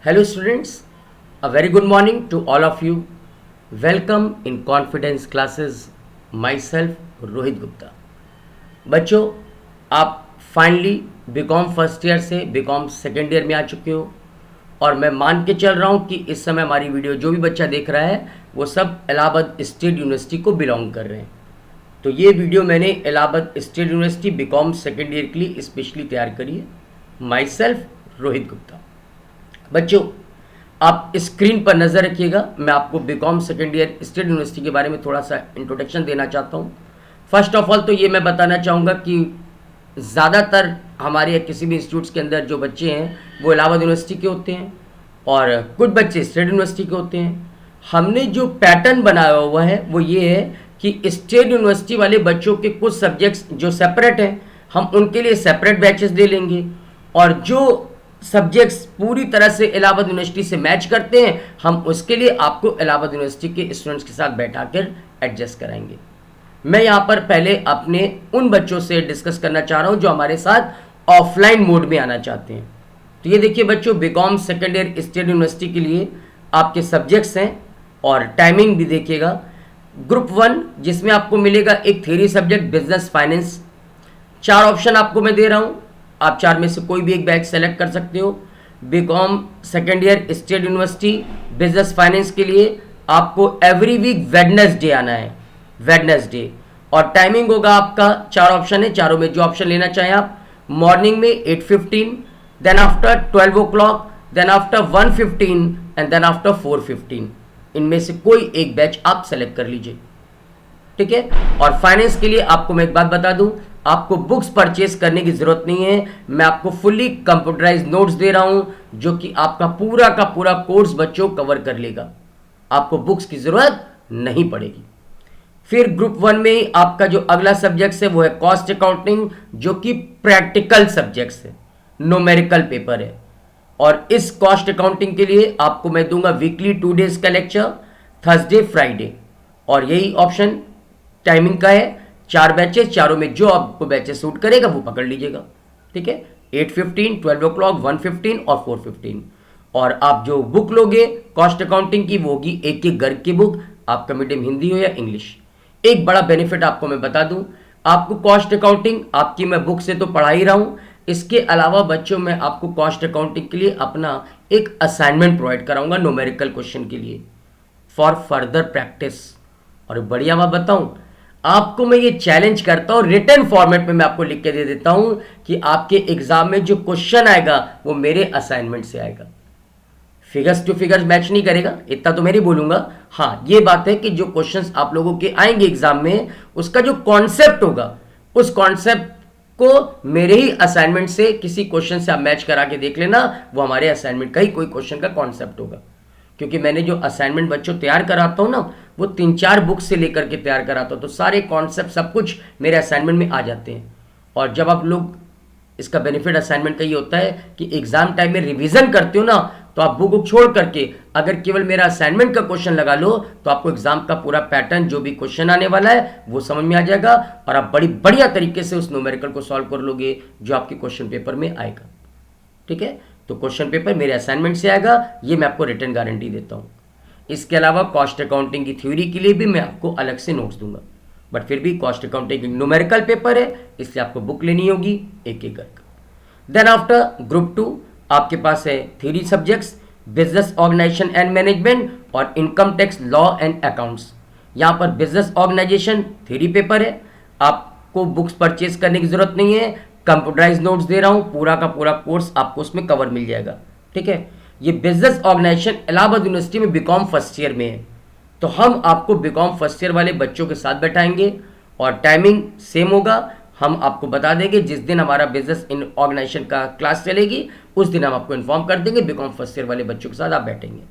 Hello students, a very good morning to all of you. Welcome in confidence classes. Myself Rohit Gupta. बच्चों, आप finally BCom first year से BCom second year में आ चुके हो और मैं मान के चल रहा हूँ कि इस समय हमारी वीडियो जो भी बच्चा देख रहा है वो सब इलाहाबाद स्टेट यूनिवर्सिटी को बिलोंग कर रहे हैं. तो ये वीडियो मैंने Allahabad state university BCom second year के लिए स्पेशली तैयार करी है. माई रोहित गुप्ता. बच्चों, आप स्क्रीन पर नज़र रखिएगा. मैं आपको BCom second year state university के बारे में थोड़ा सा इंट्रोडक्शन देना चाहता हूँ. फर्स्ट ऑफ ऑल तो ये मैं बताना चाहूँगा कि ज़्यादातर हमारे किसी भी इंस्टीट्यूट्स के अंदर जो बच्चे हैं वो इलाहाबाद यूनिवर्सिटी के होते हैं और कुछ बच्चे स्टेट यूनिवर्सिटी के होते हैं. हमने जो पैटर्न बनाया हुआ है वो ये है कि स्टेट यूनिवर्सिटी वाले बच्चों के कुछ सब्जेक्ट्स जो सेपरेट हैं हम उनके लिए सेपरेट बैचेस दे लेंगे और जो सब्जेक्ट्स पूरी तरह से इलाहाबाद यूनिवर्सिटी से मैच करते हैं हम उसके लिए आपको इलाहाबाद यूनिवर्सिटी के स्टूडेंट्स के साथ बैठाकर एडजस्ट कराएंगे. मैं यहाँ पर पहले अपने उन बच्चों से डिस्कस करना चाह रहा हूँ जो हमारे साथ ऑफलाइन मोड में आना चाहते हैं. तो ये देखिए बच्चों, BCom second year state university के लिए आपके सब्जेक्ट्स हैं और टाइमिंग भी देखिएगा. ग्रुप 1 जिसमें आपको मिलेगा एक theory subject business finance. 4 option आपको मैं दे रहा हूँ, आप 4 में से कोई भी एक बैच सेलेक्ट कर सकते हो. BCom second year state university business finance के लिए आपको एवरी वीक वेडनेसडे आना है, वेडनेसडे. और टाइमिंग होगा आपका 4 ऑप्शन है, चारों में जो ऑप्शन लेना चाहें आप. मॉर्निंग में 8:15, then after 12 o'clock, then after 1:15 and then after 4:15. इनमें से कोई एक बैच आप सेलेक्ट कर लीजिए, ठीक है. और फाइनेंस के लिए आपको मैं एक बात बता दूं, आपको बुक्स परचेज करने की जरूरत नहीं है. मैं आपको फुल्ली कंप्यूटराइज नोट्स दे रहा हूं जो कि आपका पूरा का पूरा कोर्स बच्चों कवर कर लेगा. आपको बुक्स की जरूरत नहीं पड़ेगी. फिर ग्रुप 1 में आपका जो अगला सब्जेक्ट है वो है कॉस्ट अकाउंटिंग, जो कि प्रैक्टिकल सब्जेक्ट्स है, न्यूमेरिकल पेपर है. और इस कॉस्ट अकाउंटिंग के लिए आपको मैं दूंगा वीकली 2 डेज का लेक्चर, थर्सडे फ्राइडे. और यही ऑप्शन टाइमिंग का है. 4 बैचेस, चारों में जो आपको बैचेस सूट करेगा वो पकड़ लीजिएगा, ठीक है. 8:15, 12 o'clock, 1:15 और 4:15. और आप जो बुक लोगे कॉस्ट अकाउंटिंग की वो होगी एक एक घर की बुक, आपका मीडियम हिंदी हो या इंग्लिश. एक बड़ा बेनिफिट आपको मैं बता दूं, आपको कॉस्ट अकाउंटिंग आपकी मैं बुक से तो पढ़ा ही रहा हूं, इसके अलावा बच्चों मैं आपको कॉस्ट अकाउंटिंग के लिए अपना एक असाइनमेंट प्रोवाइड कराऊंगा न्यूमेरिकल क्वेश्चन के लिए फॉर फर्दर प्रैक्टिस. और बढ़िया बात बताऊं, आपको मैं ये चैलेंज करता हूं, रिटन फॉर्मेट में मैं आपको लिख के दे देता हूं कि आपके एग्जाम में जो क्वेश्चन आएगा वो मेरे असाइनमेंट से आएगा. फिगर्स टू फिगर्स मैच नहीं करेगा, इतना तो मैं नहीं बोलूंगा. हाँ, ये बात है कि जो क्वेश्चंस आप लोगों के आएंगे एग्जाम में उसका जो कॉन्सेप्ट होगा उस कॉन्सेप्ट को मेरे ही असाइनमेंट से किसी क्वेश्चन से आप मैच करा के देख लेना, वो हमारे असाइनमेंट का ही कोई क्वेश्चन का कॉन्सेप्ट होगा. क्योंकि मैंने जो असाइनमेंट बच्चों तैयार कराता हूँ ना वो 3-4 बुक से लेकर के तैयार कराता हूँ, तो सारे कॉन्सेप्ट सब कुछ मेरे असाइनमेंट में आ जाते हैं. और जब आप लोग इसका बेनिफिट असाइनमेंट का ये होता है कि एग्जाम टाइम में रिवीजन करते हो ना, तो आप बुक छोड़ करके अगर केवल मेरा असाइनमेंट का क्वेश्चन लगा लो तो आपको एग्जाम का पूरा पैटर्न जो भी क्वेश्चन आने वाला है वो समझ में आ जाएगा और आप बड़ी बढ़िया तरीके से उस न्यूमेरिकल को सॉल्व कर लोगे जो आपके क्वेश्चन पेपर में आएगा, ठीक है. तो क्वेश्चन पेपर मेरे असाइनमेंट से आएगा, ये मैं आपको रिटर्न गारंटी देता हूँ. इसके अलावा कॉस्ट अकाउंटिंग की थ्योरी के लिए भी मैं आपको अलग से नोट्स दूंगा, बट फिर भी कॉस्ट अकाउंटिंग न्यूमेरिकल पेपर है इसलिए आपको बुक लेनी होगी एक एक करके. देन आफ्टर ग्रुप 2 आपके पास है theory subjects business organisation and management और income tax law and accounts. यहाँ पर बिजनेस ऑर्गेनाइजेशन थ्योरी पेपर है, आपको बुक्स परचेज करने की जरूरत नहीं है, कंप्यूटराइज नोट्स दे रहा हूँ, पूरा का पूरा कोर्स आपको उसमें कवर मिल जाएगा, ठीक है. ये बिजनेस ऑर्गेनाइजेशन इलाहाबाद यूनिवर्सिटी में बीकॉम फर्स्ट ईयर में है, तो हम आपको बीकॉम फर्स्ट ईयर वाले बच्चों के साथ बैठाएंगे और टाइमिंग सेम होगा. हम आपको बता देंगे जिस दिन हमारा बिजनेस इन ऑर्गेनाइजेशन का क्लास चलेगी उस दिन हम आपको इन्फॉर्म कर देंगे. बीकॉम फर्स्ट ईयर वाले बच्चों के साथ आप बैठेंगे,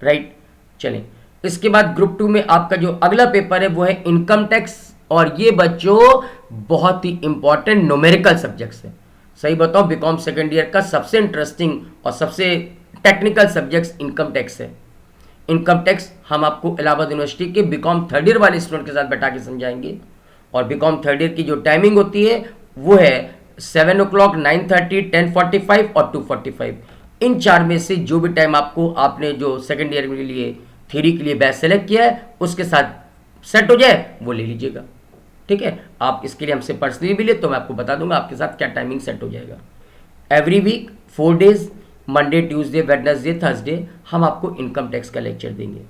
राइट. चलें, इसके बाद ग्रुप 2 में आपका जो अगला पेपर है वो है इनकम टैक्स और ये बच्चों बहुत ही इंपॉर्टेंट न्यूमेरिकल सब्जेक्ट्स है. सही बताओ, बीकॉम सेकेंड ईयर का सबसे इंटरेस्टिंग और सबसे टेक्निकल सब्जेक्ट्स इनकम टैक्स है. इनकम टैक्स हम आपको इलाहाबाद यूनिवर्सिटी के बीकॉम थर्ड ईयर वाले स्टूडेंट के साथ बैठा के समझाएंगे. और बीकॉम थर्ड ईयर की जो टाइमिंग होती है वो है 7 o'clock, 9:30, 10:45 और 2:45. इन 4 में से जो भी टाइम आपने जो सेकेंड ईयर के लिए थ्योरी के लिए बैच सेलेक्ट किया है उसके साथ सेट हो जाए वो ले लीजिएगा। ठीक है, आप इसके लिए हमसे पर्सनली मिले तो मैं आपको बता दूंगा आपके साथ क्या टाइमिंग सेट हो जाएगा। Every week 4 days, Monday, Tuesday, Wednesday, Thursday हम आपको इनकम टैक्स का लेक्चर देंगे।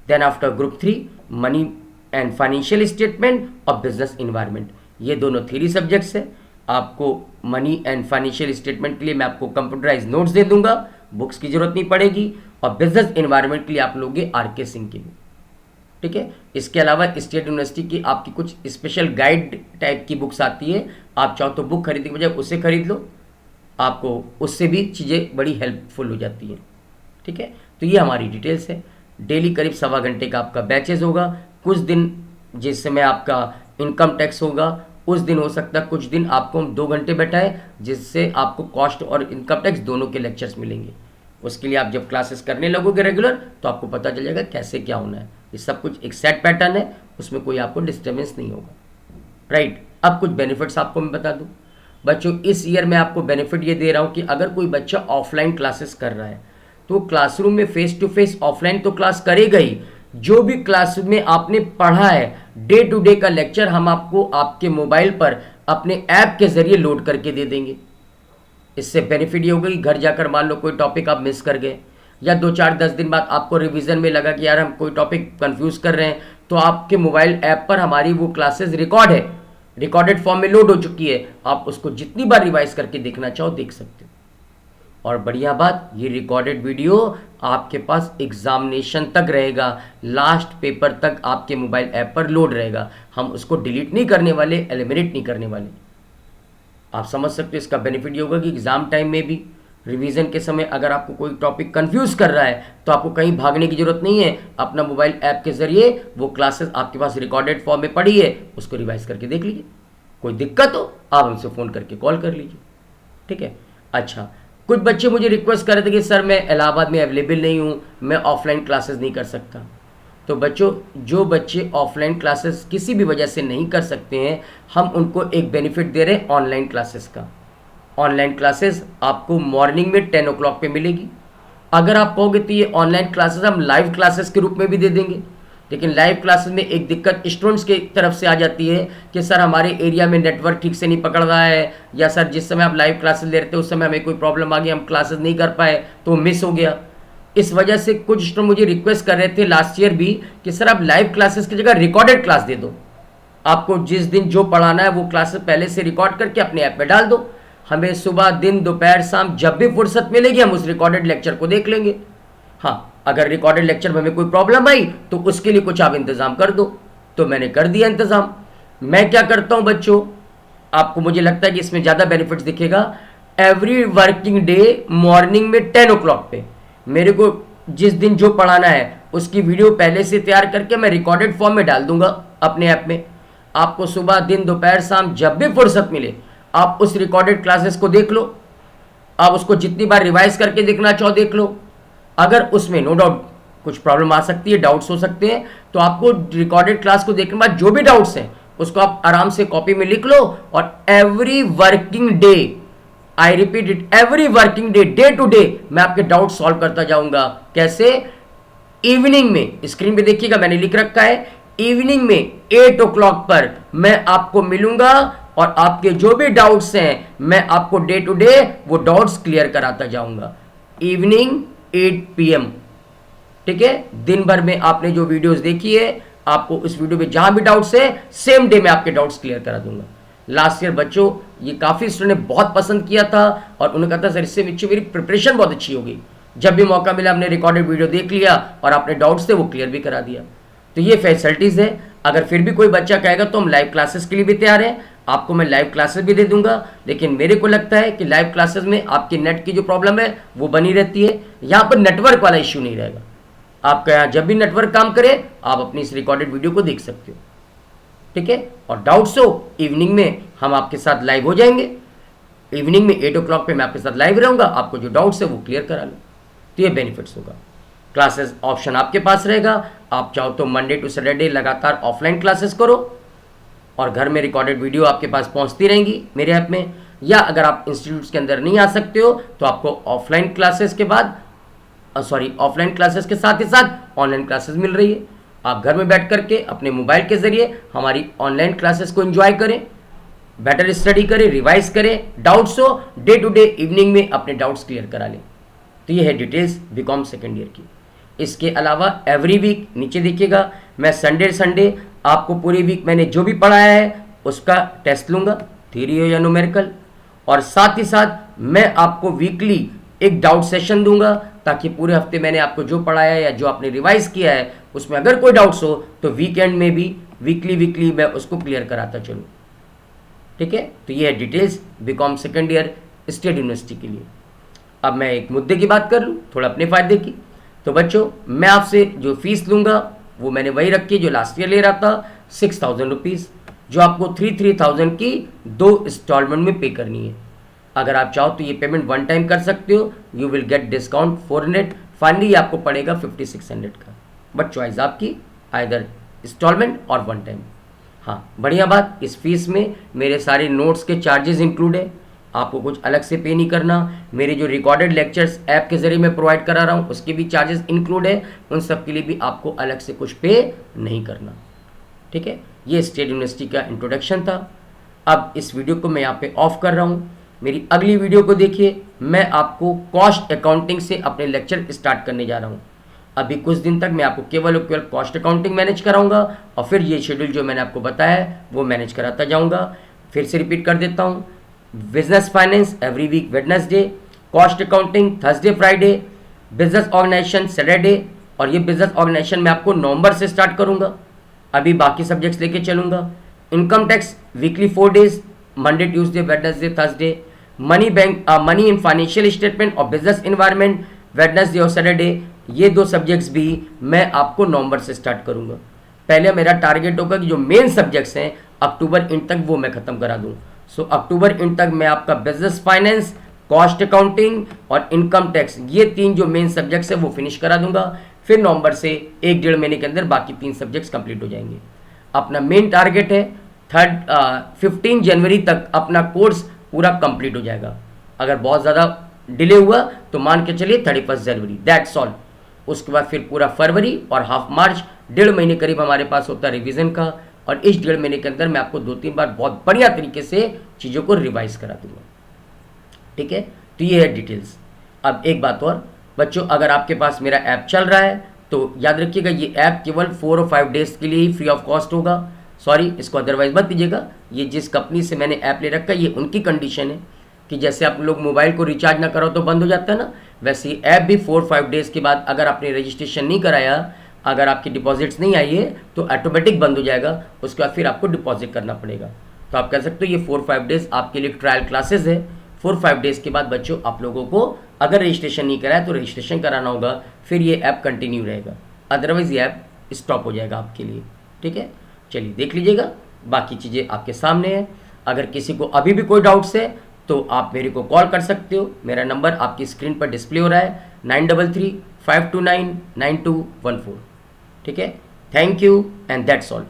Then after group 3 money and financial statement और बिजनेस इन्वायरमेंट, ये दोनों थ्योरी सब्जेक्ट्स है। आपको मनी एंड फाइनेंशियल स्टेटमेंट के लिए मैं आपको कंप्यूटराइज नोट्स दे दूंगा, बुक्स की जरूरत नहीं पड़ेगी। और बिजनेस इन्वायरमेंट के लिए आप लोगे आरके सिंह की बुक। ठीक है, इसके अलावा स्टेट यूनिवर्सिटी की आपकी कुछ स्पेशल गाइड टाइप की बुक्स आती है, आप चाहो तो बुक खरीदने के बजाय उससे खरीद लो, आपको उससे भी चीज़ें बड़ी हेल्पफुल हो जाती हैं। ठीक है, तो ये हमारी डिटेल्स है। डेली करीब 1.25 घंटे का आपका बैचेज होगा। कुछ दिन जिस समय आपका इनकम टैक्स होगा उस दिन हो सकता है कुछ दिन आपको हम 2 घंटे बैठाए, जिससे आपको कॉस्ट और इनकम टैक्स दोनों के लेक्चर्स मिलेंगे। उसके लिए आप जब क्लासेस करने लगोगे रेगुलर तो आपको पता चल जाएगा कैसे क्या होना है। ये सब कुछ एक सेट पैटर्न है, उसमें कोई आपको डिस्टर्बेंस नहीं होगा। राइट, अब कुछ बेनिफिट्स आपको मैं बता दूं बच्चों। इस ईयर में आपको बेनिफिट ये दे रहा हूँ कि अगर कोई बच्चा ऑफलाइन क्लासेस कर रहा है तो क्लासरूम में फेस टू फेस ऑफलाइन तो क्लास करेगा ही, जो भी क्लास में आपने पढ़ा है डे टू डे का लेक्चर हम आपको आपके मोबाइल पर अपने ऐप के जरिए लोड करके दे देंगे। इससे बेनिफिट ये होगा कि घर जाकर मान लो कोई टॉपिक आप मिस कर गए या 2-4-10 दिन बाद आपको रिवीजन में लगा कि यार हम कोई टॉपिक कंफ्यूज कर रहे हैं, तो आपके मोबाइल ऐप पर हमारी वो क्लासेस रिकॉर्ड है, रिकॉर्डेड फॉर्म में लोड हो चुकी है, आप उसको जितनी बार रिवाइज करके देखना चाहो देख सकते हो। और बढ़िया बात, ये रिकॉर्डेड वीडियो आपके पास एग्जामिनेशन तक रहेगा, लास्ट पेपर तक आपके मोबाइल ऐप पर लोड रहेगा। हम उसको डिलीट नहीं करने वाले, एलिमिनेट नहीं करने वाले। आप समझ सकते हो इसका बेनिफिट ये होगा कि एग्जाम टाइम में भी रिवीजन के समय अगर आपको कोई टॉपिक कंफ्यूज कर रहा है तो आपको कहीं भागने की जरूरत नहीं है, अपना मोबाइल ऐप के जरिए वो क्लासेस आपके पास रिकॉर्डेड फॉर्म में पड़ी है, उसको रिवाइज करके देख लीजिए। कोई दिक्कत हो आप हमसे फ़ोन करके कॉल कर लीजिए। ठीक है, अच्छा कुछ बच्चे मुझे रिक्वेस्ट कर रहे थे कि सर मैं इलाहाबाद में अवेलेबल नहीं हूँ, मैं ऑफलाइन क्लासेस नहीं कर सकता। तो बच्चों, जो बच्चे ऑफलाइन क्लासेस किसी भी वजह से नहीं कर सकते हैं, हम उनको एक बेनिफिट दे रहे हैं ऑनलाइन क्लासेस का। ऑनलाइन क्लासेस आपको मॉर्निंग में 10 o'clock पे मिलेगी। अगर आप कहोगे तो ये ऑनलाइन क्लासेस हम लाइव क्लासेस के रूप में भी दे देंगे, लेकिन लाइव क्लासेस में एक दिक्कत स्टूडेंट्स की तरफ से आ जाती है कि सर हमारे एरिया में नेटवर्क ठीक से नहीं पकड़ रहा है, या सर जिस समय आप लाइव क्लासेस ले रहे थे उस समय हमें कोई प्रॉब्लम आ गई, हम क्लासेस नहीं कर पाए तो मिस हो गया। इस वजह से कुछ स्टूडेंट मुझे रिक्वेस्ट कर रहे थे लास्ट ईयर भी कि सर आप लाइव क्लासेस की जगह रिकॉर्डेड क्लास दे दो, आपको जिस दिन जो पढ़ाना है वो क्लासेस पहले से रिकॉर्ड करके अपने ऐप में डाल दो, हमें सुबह दिन दोपहर शाम जब भी फुर्सत मिलेगी हम उस रिकॉर्डेड लेक्चर को देख लेंगे। हाँ, अगर रिकॉर्डेड लेक्चर में हमें कोई प्रॉब्लम आई तो उसके लिए कुछ आप इंतजाम कर दो, तो मैंने कर दिया इंतजाम। मैं क्या करता हूं बच्चों, आपको मुझे लगता है कि इसमें ज़्यादा बेनिफिट्स दिखेगा। एवरी वर्किंग डे मॉर्निंग में 10 o'clock पे मेरे को जिस दिन जो पढ़ाना है उसकी वीडियो पहले से तैयार करके मैं रिकॉर्डेड फॉर्म में डाल दूंगा अपने ऐप में। आपको सुबह दिन दोपहर शाम जब भी फुर्सत मिले आप उस रिकॉर्डेड क्लासेस को देख लो, आप उसको जितनी बार रिवाइज करके देखना चाहो देख लो। अगर उसमें नो डाउट कुछ प्रॉब्लम आ सकती है, डाउट्स हो सकते हैं, तो आपको रिकॉर्डेड क्लास को देखने के बाद जो भी डाउट्स हैं उसको आप आराम से कॉपी में लिख लो, और every working day, I repeat it, every working day, day to day मैं आपके डाउट सॉल्व करता जाऊंगा। कैसे? इवनिंग में, स्क्रीन पे देखिएगा मैंने लिख रखा है, इवनिंग में 8 o'clock पर मैं आपको मिलूंगा और आपके जो भी डाउट्स हैं मैं आपको डे टू डे वो डाउट्स क्लियर कराता जाऊंगा। इवनिंग 8 PM, ठीक है। दिन भर में आपने जो वीडियोस देखी है आपको उस वीडियो में जहां भी डाउट्स है सेम डे में आपके डाउट्स क्लियर करा दूंगा। लास्ट ईयर बच्चों ये काफ़ी स्टूडेंट ने बहुत पसंद किया था और उन्होंने कहा था सर इससे मेरी प्रिपरेशन बहुत अच्छी हो गई। जब भी मौका मिला हमने रिकॉर्डेड वीडियो देख लिया और आपने डाउट्स थे वो क्लियर भी करा दिया। तो ये फैसिलिटीज़ है। अगर फिर भी कोई बच्चा कहेगा तो हम लाइव क्लासेस के लिए भी तैयार हैं, आपको मैं लाइव क्लासेस भी दे दूंगा। लेकिन मेरे को लगता है कि लाइव क्लासेस में आपकी नेट की जो प्रॉब्लम है वो बनी रहती है, यहाँ पर नेटवर्क वाला इश्यू नहीं रहेगा। आपका यहाँ जब भी नेटवर्क काम करे आप अपनी इस रिकॉर्डेड वीडियो को देख सकते हो, ठीक है। और डाउट्स हो इवनिंग में हम आपके साथ लाइव हो जाएंगे। इवनिंग में 8 o'clock पे मैं आपके साथ लाइव रहूंगा, आपको जो डाउट्स है वो क्लियर करा लो। तो ये बेनिफिट्स होगा। क्लासेस ऑप्शन आपके पास रहेगा, आप चाहो तो मंडे टू सैटरडे लगातार ऑफलाइन क्लासेस करो और घर में रिकॉर्डेड वीडियो आपके पास पहुंचती रहेंगी मेरे ऐप में। या अगर आप इंस्टीट्यूट्स के अंदर नहीं आ सकते हो तो आपको ऑफलाइन क्लासेस के बाद ऑफलाइन क्लासेस के साथ ही साथ ऑनलाइन क्लासेस मिल रही है। आप घर में बैठ करके अपने मोबाइल के जरिए हमारी ऑनलाइन क्लासेस को एंजॉय करें, बेटर स्टडी करें, रिवाइज करें, डाउट्स हो डे टू डे इवनिंग में अपने डाउट्स क्लियर करा लें। तो ये है डिटेल्स बीकॉम सेकेंड ईयर की। इसके अलावा एवरी वीक नीचे देखिएगा, मैं संडे आपको पूरी वीक मैंने जो भी पढ़ाया है उसका टेस्ट लूँगा, थ्योरी हो या न्यूमेरिकल, और साथ ही साथ मैं आपको वीकली एक डाउट सेशन दूंगा ताकि पूरे हफ्ते मैंने आपको जो पढ़ाया है या जो आपने रिवाइज किया है उसमें अगर कोई डाउट्स हो तो वीकेंड में भी वीकली मैं उसको क्लियर कराता चलूँ। ठीक है, तो ये है details BCom second year state university के लिए। अब मैं एक मुद्दे की बात कर लूँ थोड़ा अपने फ़ायदे की। तो बच्चों, मैं आपसे जो फीस लूँगा वो मैंने वही रखी जो लास्ट ईयर ले रहा था, 6,000 रुपीज़, जो आपको 3,000 की 2 इंस्टॉलमेंट में पे करनी है। अगर आप चाहो तो ये पेमेंट वन टाइम कर सकते हो, you will get discount 400, finally ये आपको पड़ेगा 5,600 का, बट चॉइस आपकी, आइदर इंस्टॉलमेंट और वन टाइम। हाँ, बढ़िया बात, इस फीस में मेरे सारे नोट्स के चार्जेस इंक्लूड है, आपको कुछ अलग से पे नहीं करना। मेरे जो रिकॉर्डेड लेक्चर्स ऐप के ज़रिए मैं प्रोवाइड करा रहा हूँ उसके भी चार्जेस इंक्लूड है, उन सब के लिए भी आपको अलग से कुछ पे नहीं करना। ठीक है, ये स्टेट यूनिवर्सिटी का इंट्रोडक्शन था। अब इस वीडियो को मैं यहाँ पे ऑफ कर रहा हूँ, मेरी अगली वीडियो को देखिए, मैं आपको कॉस्ट अकाउंटिंग से अपने लेक्चर स्टार्ट करने जा रहा हूँ। अभी कुछ दिन तक मैं आपको केवल और केवल कॉस्ट अकाउंटिंग मैनेज कराऊंगा और फिर ये शेड्यूल जो मैंने आपको बताया है वो मैनेज कराता जाऊंगा। फिर से रिपीट कर देता हूँ, business finance every week Wednesday, cost accounting Thursday Friday, business organisation Saturday, और ये बिजनेस ऑर्गेनाइजेशन मैं आपको नवंबर से स्टार्ट करूंगा, अभी बाकी सब्जेक्ट्स लेके चलूंगा। Income tax weekly 4 days, Monday Tuesday Wednesday Thursday, money in financial statement और बिजनेस इन्वायरमेंट वेडनेसडे और सैटरडे, ये 2 सब्जेक्ट्स भी मैं आपको नवंबर से स्टार्ट करूंगा। पहले मेरा टारगेट होगा कि जो मेन सब्जेक्ट्स हैं अक्टूबर एंड तक वो मैं खत्म करा दूं। सो अक्टूबर एंड तक मैं आपका बिजनेस फाइनेंस, कॉस्ट अकाउंटिंग और इनकम टैक्स, ये 3 जो मेन सब्जेक्ट्स हैं वो फिनिश करा दूंगा। फिर नवंबर से 1-1.5 महीने के अंदर बाकी 3 सब्जेक्ट्स कंप्लीट हो जाएंगे। अपना मेन टारगेट है 15 जनवरी तक अपना कोर्स पूरा कंप्लीट हो जाएगा। अगर बहुत ज़्यादा डिले हुआ तो मान के चलिए 31 जनवरी, दैट्स ऑल। उसके बाद फिर पूरा फरवरी और हाफ मार्च, 1.5 महीने करीब हमारे पास होता है रिवीजन का, और इस 1.5 महीने के अंदर मैं आपको 2-3 बार बहुत बढ़िया तरीके से चीज़ों को रिवाइज करा दूंगा। ठीक है, तो ये है डिटेल्स। अब एक बात और बच्चों, अगर आपके पास मेरा ऐप चल रहा है तो याद रखिएगा ये ऐप केवल 4 और 5 डेज के लिए ही फ्री ऑफ कॉस्ट होगा। सॉरी, इसको अदरवाइज मत दीजिएगा। ये जिस कंपनी से मैंने ऐप ले रखा है ये उनकी कंडीशन है कि जैसे आप लोग मोबाइल को रिचार्ज ना करो तो बंद हो जाता है ना, वैसे ही ऐप भी 4-5 डेज के बाद अगर आपने रजिस्ट्रेशन नहीं कराया, अगर आपकी डिपॉजिट्स नहीं आई है तो ऑटोमेटिक बंद हो जाएगा, उसके बाद फिर आपको डिपॉजिट करना पड़ेगा। तो आप कह सकते हो ये 4-5 डेज आपके लिए ट्रायल क्लासेस है। 4-5 डेज के बाद बच्चों आप लोगों को अगर रजिस्ट्रेशन नहीं कराया तो रजिस्ट्रेशन कराना होगा, फिर ये ऐप कंटिन्यू रहेगा, अदरवाइज ये ऐप स्टॉप हो जाएगा आपके लिए। ठीक है, चलिए देख लीजिएगा, बाकी चीज़ें आपके सामने हैं। अगर किसी को अभी भी कोई डाउट्स है तो आप मेरे को कॉल कर सकते हो। मेरा नंबर आपकी स्क्रीन पर डिस्प्ले हो रहा है, 9335299214। ठीक है, thank you and that's all.